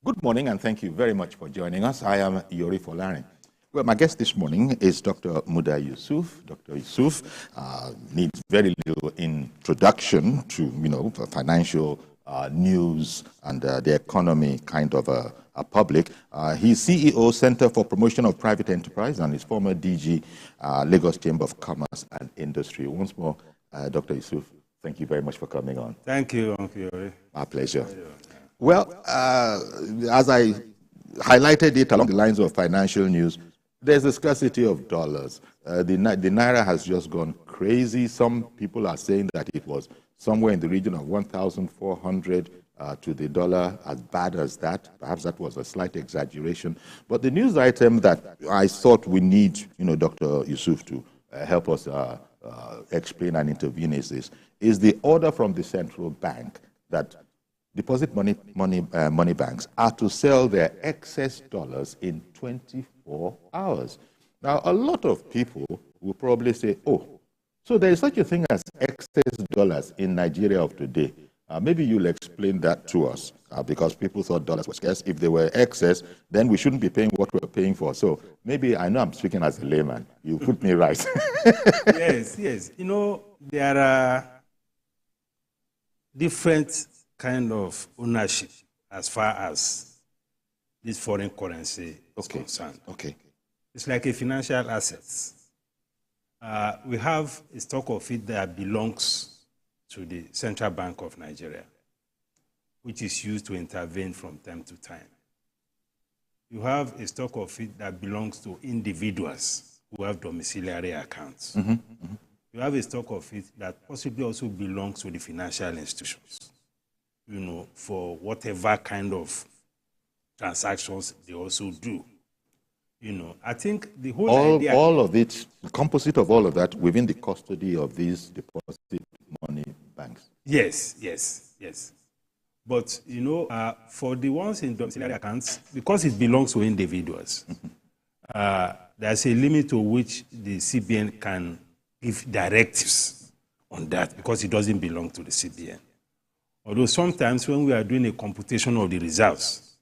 Good morning, and thank you very much for joining us. I am Yori Folarin. Well, my guest this morning is Dr. Muda Yusuf. Dr. Yusuf needs very little introduction to, financial news and the economy kind of a public. He's CEO, Center for Promotion of Private Enterprise, and is former DG, Lagos Chamber of Commerce and Industry. Once more, Dr. Yusuf, thank you very much for coming on. Thank you, Uncle Yori. My pleasure. Well, as I highlighted it along the lines of financial news, there's a scarcity of dollars. The naira has just gone crazy. Some people are saying that it was somewhere in the region of 1,400 to the dollar, as bad as that. Perhaps that was a slight exaggeration. But the news item that I thought we need, Dr. Yusuf to help us explain and intervene is the order from the central bank that deposit money banks are to sell their excess dollars in 24 hours. Now, a lot of people will probably say, oh, so there is such a thing as excess dollars in Nigeria of today. Maybe you'll explain that to us, because people thought dollars were scarce. If they were excess, then we shouldn't be paying what we're paying for. So maybe, I know I'm speaking as a layman. You put me right. Yes. There are different kind of ownership as far as this foreign currency is concerned. Okay. It's like a financial asset. We have a stock of it that belongs to the Central Bank of Nigeria, which is used to intervene from time to time. You have a stock of it that belongs to individuals who have domiciliary accounts. You have a stock of it that possibly also belongs to the financial institutions, for whatever kind of transactions they also do. I think the whole idea... All of it, the composite of all of that within the custody of these deposit money banks. Yes. But, for the ones in domiciliary accounts, because it belongs to individuals, there's a limit to which the CBN can give directives on that, because it doesn't belong to the CBN. Although sometimes when we are doing a computation of the results,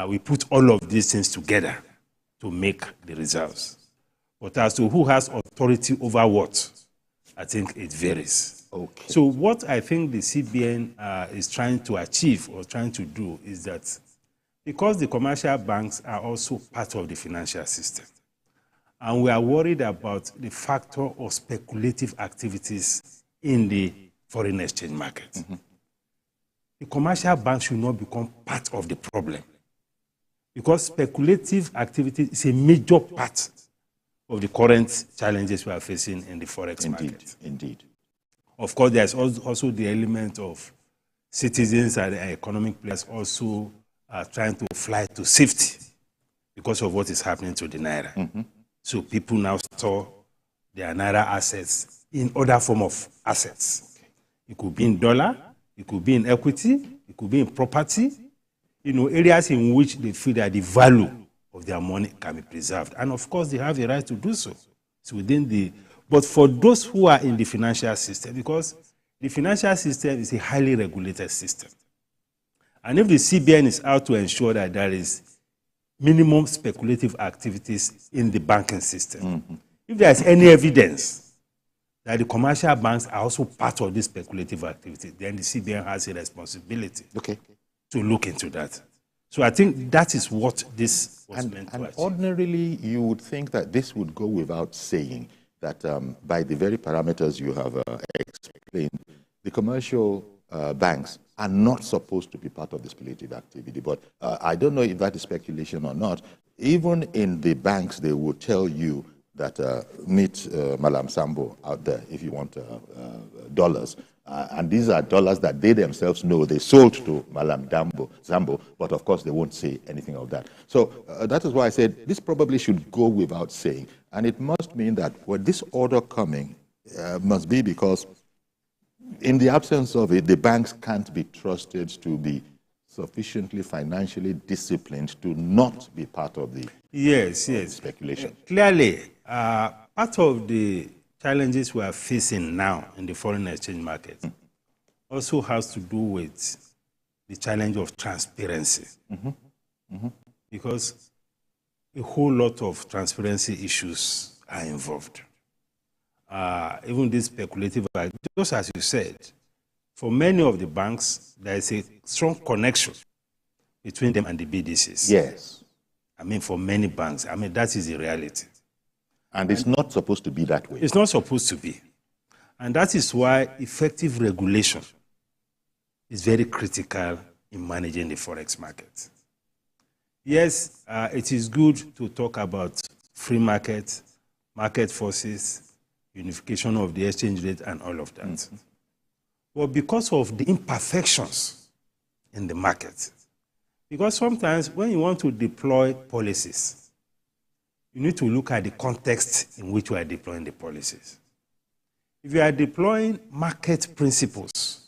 we put all of these things together to make the results. But as to who has authority over what, I think it varies. Okay. So what I think the CBN is trying to achieve or trying to do is that because the commercial banks are also part of the financial system, and we are worried about the factor of speculative activities in the foreign exchange market. The commercial banks should not become part of the problem, because speculative activity is a major part of the current challenges we are facing in the forex market. Indeed. Of course, there's also the element of citizens and economic players also trying to fly to safety because of what is happening to the naira. So people now store their naira assets in other form of assets. It could be in dollar, it could be in equity, it could be in property, areas in which they feel that the value of their money can be preserved. And of course, they have a right to do so. It's but for those who are in the financial system, because the financial system is a highly regulated system. And if the CBN is out to ensure that there is minimum speculative activities in the banking system, if there is any evidence that the commercial banks are also part of this speculative activity, then the CBN has a responsibility to look into that. So I think that is what this was meant to achieve. Ordinarily, you would think that this would go without saying, that by the very parameters you have explained, the commercial banks are not supposed to be part of the speculative activity. But I don't know if that is speculation or not. Even in the banks, they will tell you that meet Malam Sambo out there if you want dollars. And these are dollars that they themselves know they sold to Malam Sambo, but of course they won't say anything of that. So that is why I said this probably should go without saying. And it must mean that this order coming must be because in the absence of it, the banks can't be trusted to be sufficiently financially disciplined to not be part of the speculation. Clearly, part of the challenges we are facing now in the foreign exchange market also has to do with the challenge of transparency. Because a whole lot of transparency issues are involved. Even this speculative, just as you said, for many of the banks, there is a strong connection between them and the BDCs. Yes. I mean, for many banks, I mean, that is the reality. And it's not supposed to be that way. It's not supposed to be. And that is why effective regulation is very critical in managing the forex market. Yes, it is good to talk about free market, market forces, unification of the exchange rate, and all of that. But because of the imperfections in the market, because sometimes when you want to deploy policies, you need to look at the context in which you are deploying the policies. If you are deploying market principles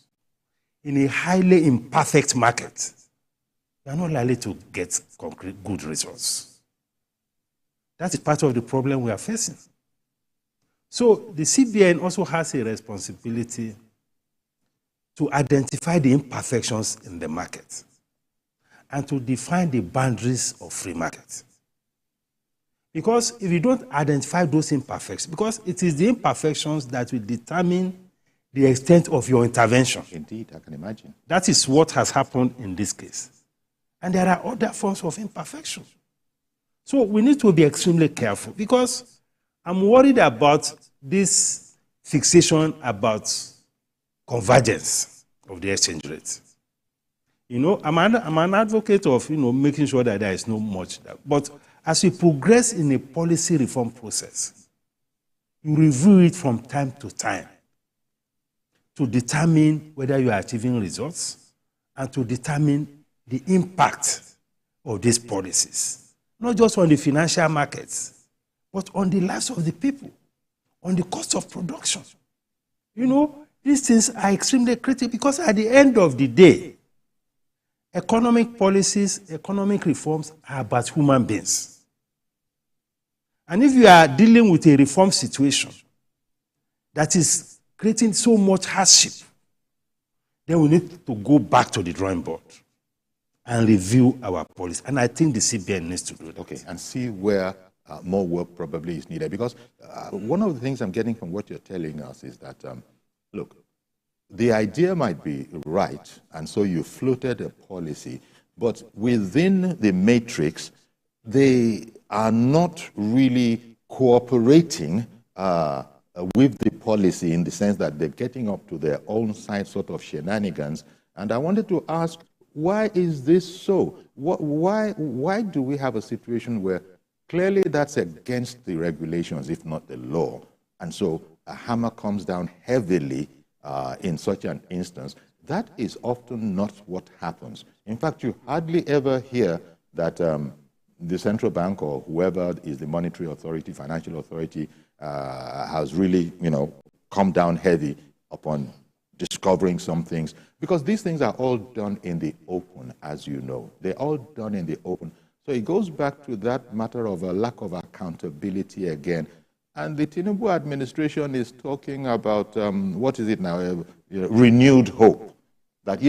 in a highly imperfect market, you are not likely to get concrete good results. That is part of the problem we are facing. So the CBN also has a responsibility to identify the imperfections in the market and to define the boundaries of free market. Because if you don't identify those imperfections, because it is the imperfections that will determine the extent of your intervention. Indeed, I can imagine. That is what has happened in this case. And there are other forms of imperfection. So we need to be extremely careful, because I'm worried about this fixation about convergence of the exchange rate. You know, I'm an advocate of, making sure that there is no much. But as we progress in a policy reform process, you review it from time to time to determine whether you are achieving results and to determine the impact of these policies, not just on the financial markets, but on the lives of the people, on the cost of production. These things are extremely critical, because at the end of the day, economic policies, economic reforms are about human beings. And if you are dealing with a reform situation that is creating so much hardship, then we need to go back to the drawing board and review our policy. And I think the CBN needs to do that. Okay, and see where more work probably is needed. Because one of the things I'm getting from what you're telling us is that, look, the idea might be right, and so you floated a policy, but within the matrix, they are not really cooperating with the policy, in the sense that they're getting up to their own side sort of shenanigans. And I wanted to ask, why is this so? Why do we have a situation where clearly that's against the regulations, if not the law? And so a hammer comes down heavily in such an instance. That is often not what happens. In fact, you hardly ever hear that the central bank or whoever is the monetary authority, financial authority, has really, come down heavy upon discovering some things. Because these things are all done in the open, as you know. They're all done in the open. So it goes back to that matter of a lack of accountability again. And the Tinubu administration is talking about, what is it now, renewed hope. That,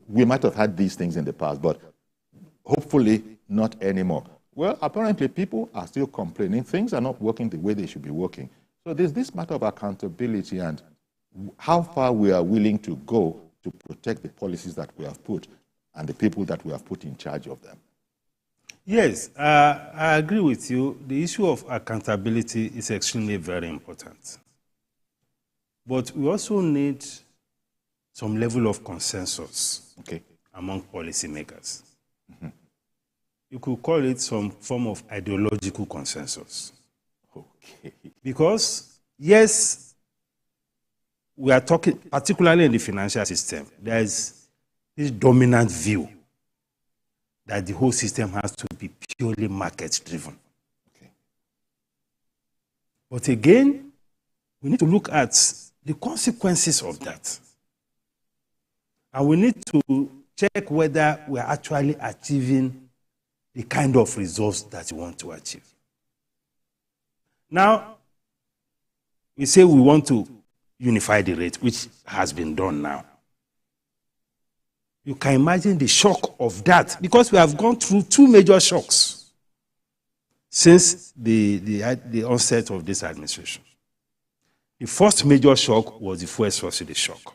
we might have had these things in the past, but hopefully not anymore. Well, apparently people are still complaining. Things are not working the way they should be working. So there's this matter of accountability and how far we are willing to go to protect the policies that we have put and the people that we have put in charge of them. Yes, I agree with you. The issue of accountability is extremely very important. But we also need some level of consensus among policymakers. You could call it some form of ideological consensus. Because, yes, we are talking, particularly in the financial system, there is this dominant view that the whole system has to be purely market-driven. But again, we need to look at the consequences of that. And we need to check whether we are actually achieving the kind of results that we want to achieve. Now, we say we want to unify the rate, which has been done now. You can imagine the shock of that, because we have gone through two major shocks since the onset of this administration. The first major shock was the fuel subsidy shock.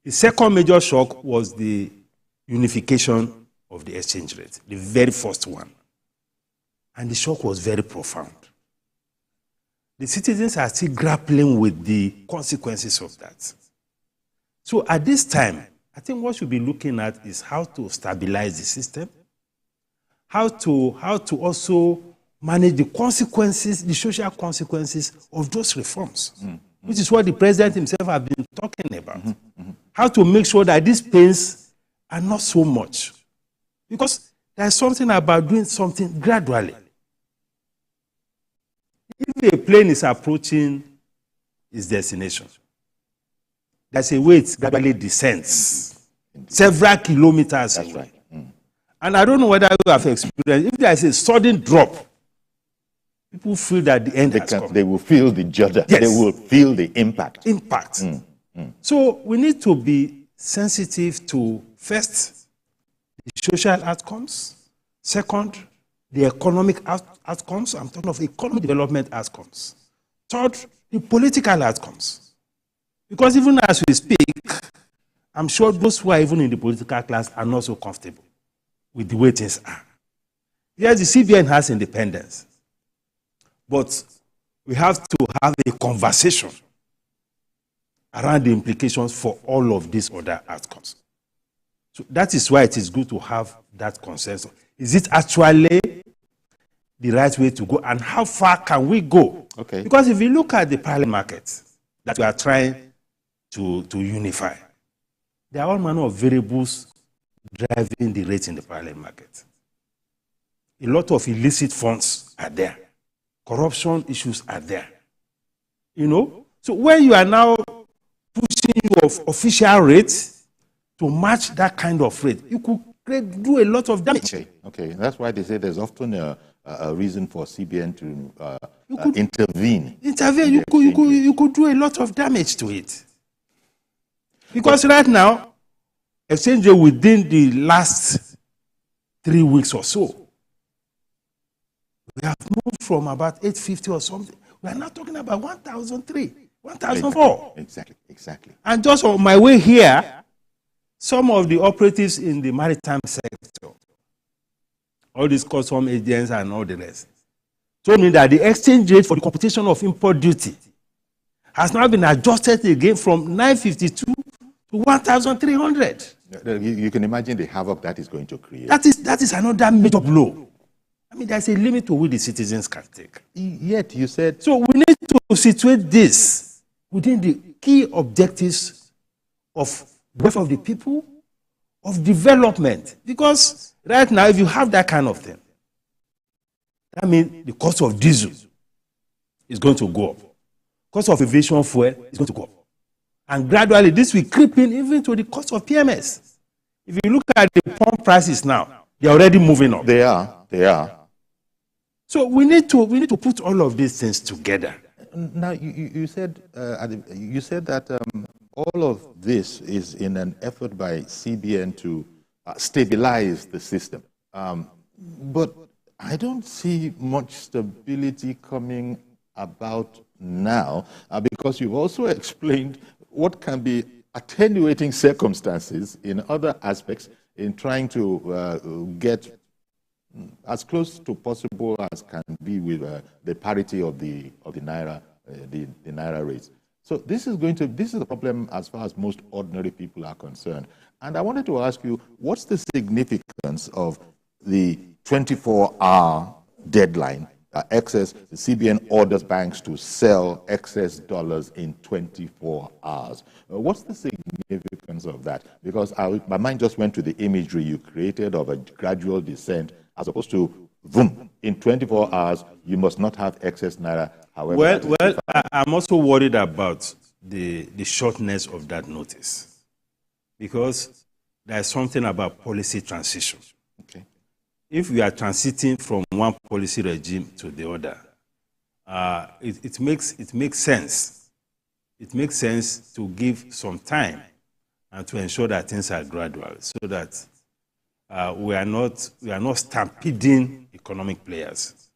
The second major shock was the unification of the exchange rate, the very first one. And the shock was very profound. The citizens are still grappling with the consequences of that. So at this time, I think what we'll be looking at is how to stabilize the system, how to also manage the consequences, the social consequences of those reforms, which is what the president himself has been talking about. How to make sure that these pains are not so much. Because there's something about doing something gradually. If a plane is approaching its destination, there's a way it gradually descends, several kilometers away. Right. And I don't know whether you have experienced, if there's a sudden drop, people feel that the end has come. They will feel the judder. Yes. They will feel the impact. So we need to be sensitive to, first, the social outcomes. Second, the economic outcomes. I'm talking of economic development outcomes. Third, the political outcomes. Because even as we speak, I'm sure those who are even in the political class are not so comfortable with the way things are. Yes, the CBN has independence, but we have to have a conversation around the implications for all of these other outcomes. So that is why it is good to have that consensus. Is it actually the right way to go, and how far can we go? Okay. Because if you look at the parallel market that we are trying to unify, there are all manner of variables driving the rate in the parallel market. A lot of illicit funds are there. Corruption issues are there. You know? So when you are now pushing your official rates to match that kind of rate, you could do a lot of damage. Okay. That's why they say there's often a reason for CBN to intervene. You could do a lot of damage to it. Because right now, exchange rate within the last 3 weeks or so, we have moved from about 850 or something. We are now talking about 1,003, 1,004. Exactly. And just on my way here, some of the operatives in the maritime sector, all these custom agents and all the rest, told me that the exchange rate for the computation of import duty has now been adjusted again from 952 to 1,300. You can imagine the havoc that is going to create. That is another major blow. I mean, there's a limit to which the citizens can take. Yet you said... So we need to situate this within the key objectives of welfare of the people, of development. Because right now, if you have that kind of thing, that means the cost of diesel is going to go up. Cost of aviation fuel is going to go up. And gradually, this will creep in even to the cost of PMS. If you look at the pump prices now, they're already moving up. They are. So we need to put all of these things together. Now, you said that all of this is in an effort by CBN to stabilize the system. But I don't see much stability coming about now, because you've also explained what can be attenuating circumstances in other aspects in trying to get as close to possible as can be with the parity of the naira, the naira rates. So this is a problem as far as most ordinary people are concerned. And I wanted to ask you, what's the significance of the 24-hour deadline? The CBN orders banks to sell excess dollars in 24 hours. What's the significance of that? Because my mind just went to the imagery you created of a gradual descent, as opposed to, boom, in 24 hours, you must not have excess naira. However, I'm also worried about the shortness of that notice, because there's something about policy transition. Okay. If we are transiting from one policy regime to the other, it makes sense. It makes sense to give some time and to ensure that things are gradual, so that we are not stampeding economic players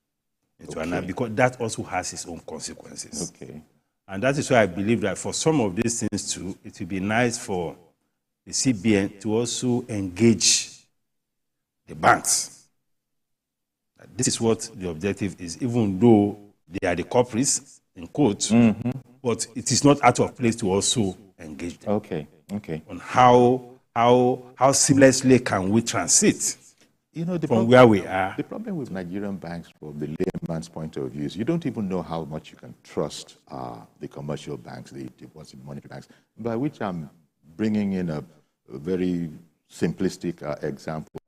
into another, because that also has its own consequences. Okay. And that is why I believe that for some of these things too, it will be nice for the CBN to also engage the banks. This is what the objective is, even though they are the culprits, in quotes, but it is not out of place to also engage them. Okay. Okay. On how seamlessly can we transit from where we are. The problem with Nigerian banks, from the layman's point of view, is you don't even know how much you can trust the commercial banks, the deposit monetary banks, by which I'm bringing in a very simplistic example.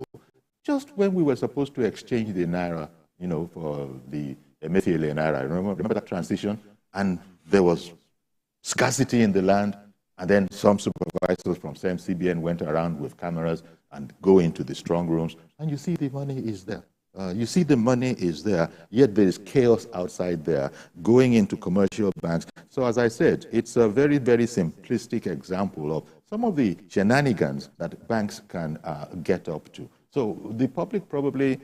Just when we were supposed to exchange the naira, for the Emefiele naira, remember that transition? And there was scarcity in the land, and then some supervisors from same CBN went around with cameras and go into the strong rooms, and you see the money is there. Yet there is chaos outside there, going into commercial banks. So as I said, it's a very, very simplistic example of some of the shenanigans that banks can get up to. So the public probably,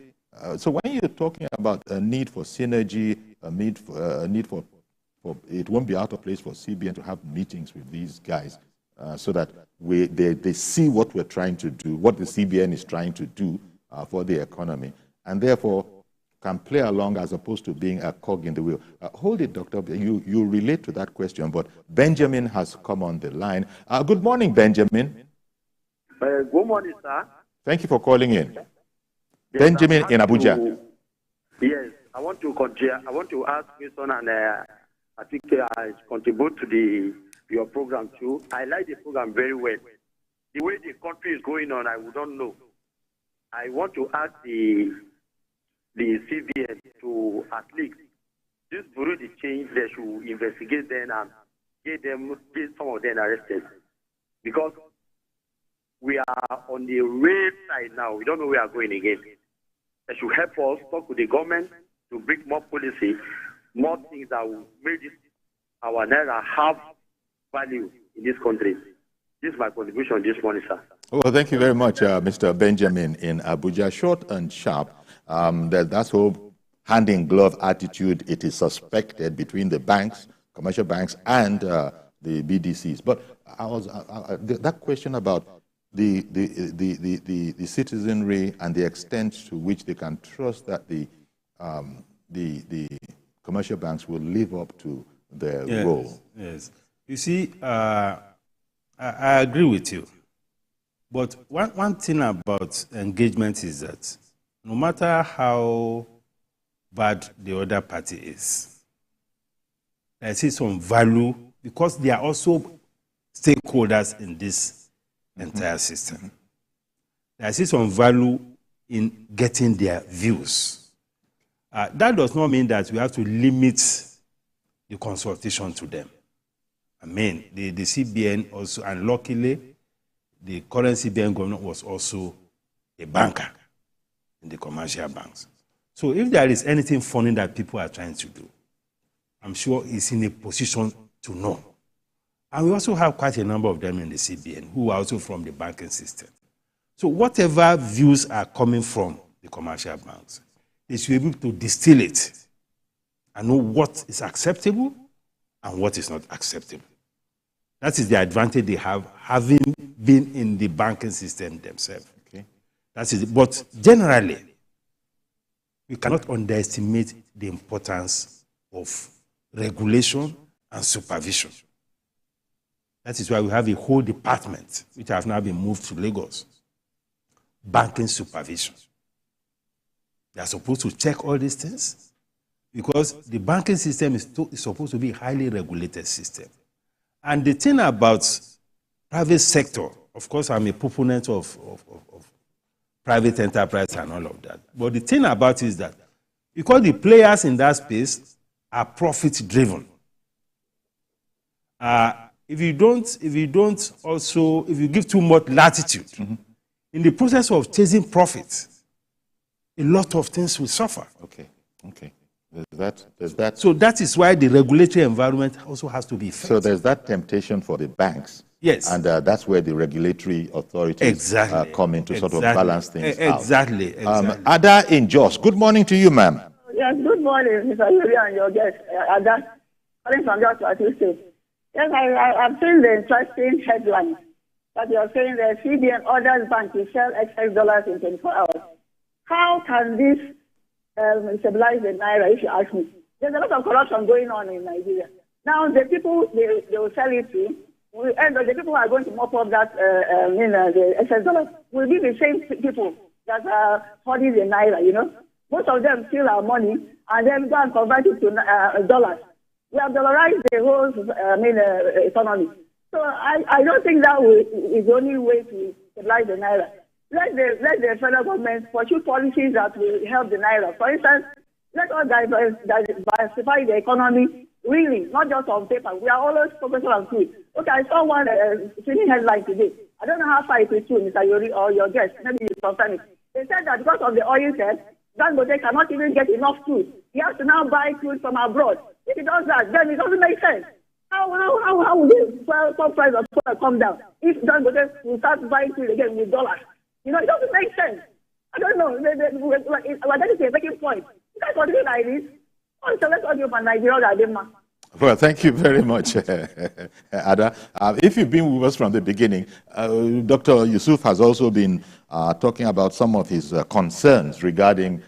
so when you're talking about a need for synergy, a need for it won't be out of place for CBN to have meetings with these guys so that they see what we're trying to do, what the CBN is trying to do for the economy, and therefore can play along as opposed to being a cog in the wheel. Hold it, Doctor. You relate to that question, but Benjamin has come on the line. Good morning, Benjamin. Good morning, sir. Thank you for calling in. Yes, Benjamin in Abuja. Yes, I want to ask Wilson, and I think I contribute to your program too. I like the program very well. The way the country is going on, I would not know. I want to ask the CBN to at least this bureau de change, they should investigate them and get some of them arrested, because we are on the rail side now. We don't know where we are going again. They should help us talk with the government to bring more policy, more things that will make our naira have value in this country. This is my contribution this morning, sir. Well, thank you very much, Mr. Benjamin in Abuja. Short and sharp. That's whole hand-in-glove attitude, it is suspected, between the banks, commercial banks, and the BDCs. But that question about the citizenry and the extent to which they can trust that the commercial banks will live up to their role. Yes. You see, I agree with you. But one thing about engagement is that no matter how bad the other party is, I see some value, because they are also stakeholders in this entire system. I see some value in getting their views. That does not mean that we have to limit the consultation to them. I mean, the CBN also, and luckily, the current CBN governor was also a banker in the commercial banks. So if there is anything funny that people are trying to do, I'm sure he's in a position to know. And we also have quite a number of them in the CBN who are also from the banking system. So whatever views are coming from the commercial banks, they should be able to distill it and know what is acceptable and what is not acceptable. That is the advantage they have, having been in the banking system themselves. Okay. That is it. But generally, we cannot underestimate the importance of regulation and supervision. That is why we have a whole department, which has now been moved to Lagos, banking supervision. They are supposed to check all these things, because the banking system is supposed to be a highly regulated system. And the thing about private sector, of course, I'm a proponent of private enterprise and all of that. But the thing about it is that because the players in that space are profit-driven, if you give too much latitude, in the process of chasing profit, a lot of things will suffer. Okay. There's that. So that is why the regulatory environment also has to be effective. So there's that temptation for the banks Yes. And that's where the regulatory authorities come in to sort of balance things out. Exactly. Ada in Jos, good morning to you, ma'am. Yes, good morning, Mr. Yuri and your guest, Ada, calling from Jos Plateau State. Yes, I've seen the interesting headlines that you're saying the CBN orders bank to sell excess dollars in 24 hours. How can this stabilize the naira, if you ask me? There's a lot of corruption going on in Nigeria. Now, the people they will sell it to, and the people who are going to mop up that the excess dollars will be the same people that are holding the naira, you know. Most of them steal our money and then go and convert it to dollars. We have dollarized the whole economy. So I don't think that is the only way to stabilize the naira. Let the federal government pursue policies that will help the naira. For instance, let us diversify the economy, really, not just on paper. We are always focusing on food. Okay, I saw one streaming headline today. I don't know how far it is true, Mr. Yuri, or your guest. Maybe you confirm it. They said that because of the oil theft, Dangote cannot even get enough food. He has to now buy food from abroad. If he does that, then it doesn't make sense. How will the top price of food come down if Dangote will start buying food again with dollars? You know, it doesn't make sense. I don't know. We're getting to a breaking point. You guys continue like this. So let's argue for Nigeria. Well, thank you very much, Ada. If you've been with us from the beginning, Dr. Yusuf has also been talking about some of his concerns regarding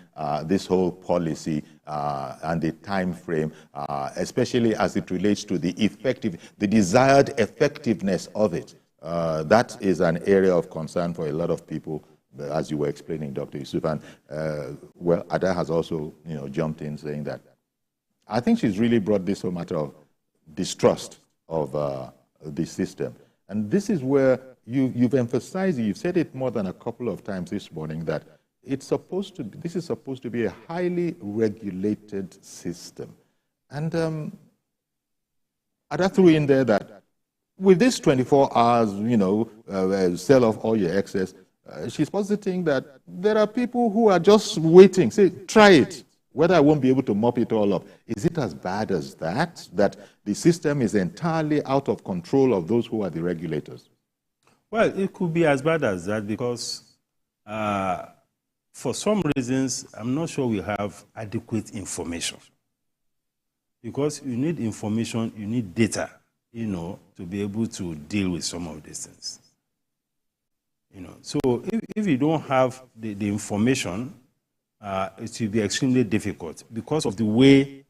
this whole policy and the time frame, especially as it relates to the desired effectiveness of it. That is an area of concern for a lot of people, as you were explaining, Dr. Yusuf. And well, Ada has also, jumped in saying that I think she's really brought this whole matter of distrust of the system. And this is where you've emphasized, you've said it more than a couple of times this morning, that this is supposed to be a highly regulated system. And Ada threw in there that with this 24 hours, sell off all your excess, she's positing that there are people who are just waiting, say, try it. Whether I won't be able to mop it all up. Is it as bad as that the system is entirely out of control of those who are the regulators? Well, it could be as bad as that because for some reasons, I'm not sure we have adequate information. Because you need information, you need data, to be able to deal with some of these things. So if you don't have the information, it will be extremely difficult because of the way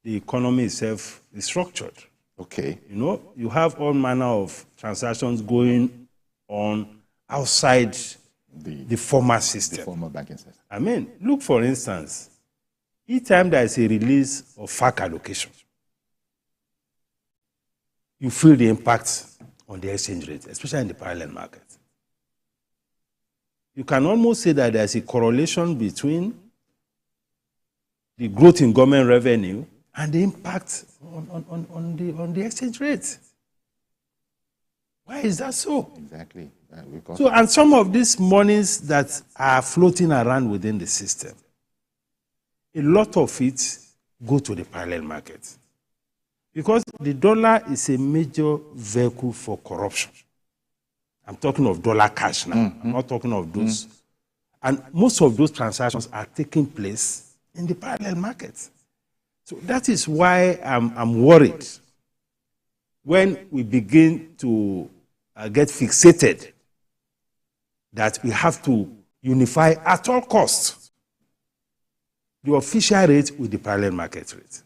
the economy itself is structured. Okay. You have all manner of transactions going on outside the former system. The former banking system. I mean, look, for instance, each time there is a release of FAC allocation, you feel the impact on the exchange rate, especially in the parallel market. You can almost say that there's a correlation between the growth in government revenue and the impact on the exchange rate. Why is that so? Exactly. So, and some of these monies that are floating around within the system, a lot of it go to the parallel market. Because the dollar is a major vehicle for corruption. I'm talking of dollar cash now. I'm not talking of those. And most of those transactions are taking place in the parallel market. So that is why I'm worried when we begin to get fixated that we have to unify at all costs the official rate with the parallel market rate.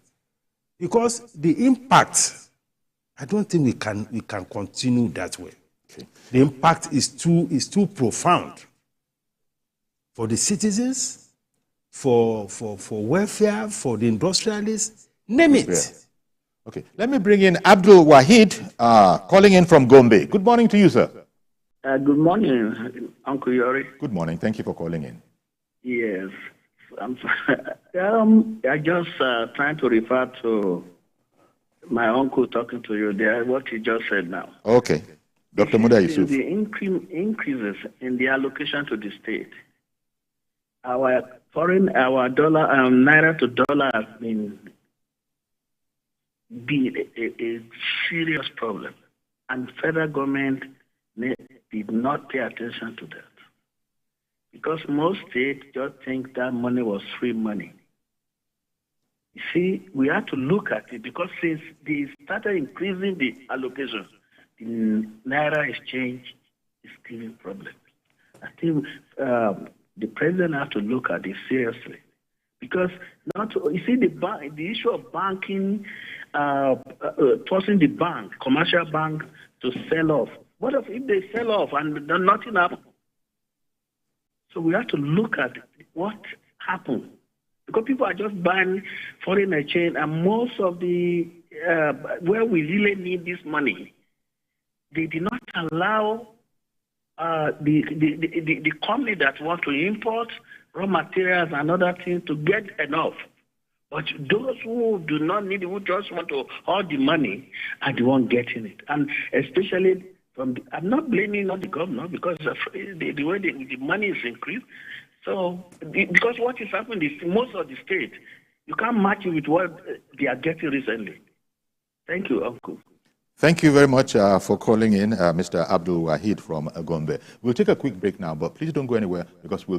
Because the impact, I don't think we can continue that way. Okay. The impact is too profound for the citizens, for welfare, for the industrialists, name it. Okay, let me bring in Abdul Wahid, calling in from Gombe. Good morning to you, sir. Good morning, Uncle Yuri. Good morning. Thank you for calling in. Yes. I just trying to refer to my uncle talking to you there, what he just said now. Okay. Dr. Muda Yusuf. The increases in the allocation to the state, our dollar, naira to dollar has been a serious problem. And federal government did not pay attention to that. Because most states just think that money was free money. You see, we have to look at it because since they started increasing the allocation, the naira exchange is giving problems. I think the president has to look at it seriously. Because you see the issue of banking, forcing the bank, commercial bank, to sell off. What if they sell off and nothing happens? So we have to look at what happened. Because people are just buying foreign exchange, and most of the, where we really need this money, they did not allow the company that want to import raw materials and other things to get enough. But those who do not need it, who just want to hold the money, are the one getting it. And especially I'm not blaming on the government because the way the money is increased. So, because what is happening is most of the states, you can't match it with what they are getting recently. Thank you, Uncle. Thank you very much for calling in, Mr. Abdul Wahid from Gombe. We'll take a quick break now, but please don't go anywhere because we'll be